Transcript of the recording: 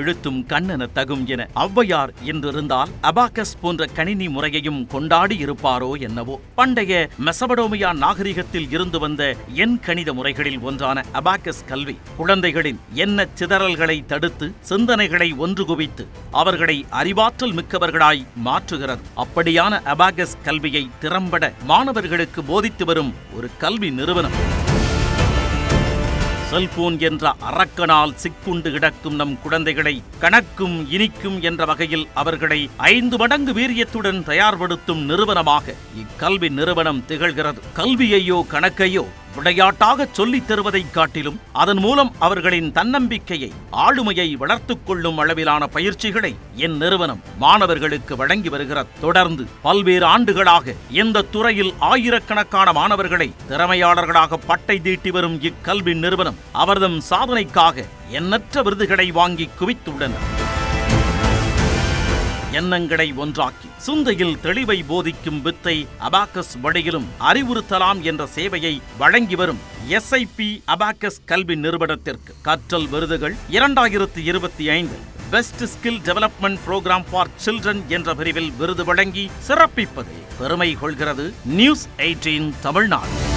எழுத்தும் கண்ணென தகும் என ஔவையார் என்றிருந்தால் அபாக்கஸ் போன்ற கணினி முறையையும் கொண்டாடி இருப்பாரோ என்னவோ. பண்டைய மெசபடோமியா நாகரிகத்தில் இருந்து வந்த எண் கணித முறைகளில் ஒன்றான அபாக்கஸ் கல்வி குழந்தைகளின் எண்ண சிதறல்களை தடுத்து சிந்தனைகளை ஒன்று குவித்து அவர்களை அறிவாற்றல் மிக்கவர்களாய் மாற்றுகிறது. அப்படியான அபாக்கஸ் கல்வியை திறம்பட மாணவர்களுக்கு போதித்து வரும் ஒரு கல்வி நிறுவனம். செல்போன் என்ற அரக்கனால் சிக்குண்டு கிடக்கும் நம் குழந்தைகளை கணக்கும் இனிக்கும் என்ற வகையில் அவர்களை 5 மடங்கு வீரியத்துடன் தயார்படுத்தும் நிறுவனமாக இக்கல்வி நிறுவனம் திகழ்கிறது. கல்வியையோ கணக்கையோ விளையாட்டாக சொல்லித் தருவதை காட்டிலும் அதன் மூலம் அவர்களின் தன்னம்பிக்கையை ஆளுமையை வளர்த்துக் கொள்ளும் அளவிலான பயிற்சிகளை இந்நிறுவனம் மாணவர்களுக்கு வழங்கி வருகிறது. தொடர்ந்து பல்வேறு ஆண்டுகளாக இந்த துறையில் ஆயிரக்கணக்கான மாணவர்களை திறமையாளர்களாக பட்டை தீட்டி வரும் இக்கல்வி நிறுவனம் அவர்தம் சாதனைக்காக எண்ணற்ற விருதுகளை வாங்கி குவித்துள்ளனர். எண்ணங்களை ஒன்றாக்கி சிந்தையில் தெளிவை போதிக்கும் வித்தை அபாக்கஸ் வழியிலும் அறிவுறுத்தலாம் என்ற சேவையை வழங்கி வரும் SIP அபாக்கஸ் கல்வி நிறுவனத்திற்கு கற்றல் விருதுகள் 2025 best skill development program for children என்ற பிரிவில் விருது வழங்கி சிறப்பிப்பதை பெருமை கொள்கிறது நியூஸ் 18 தமிழ்நாடு.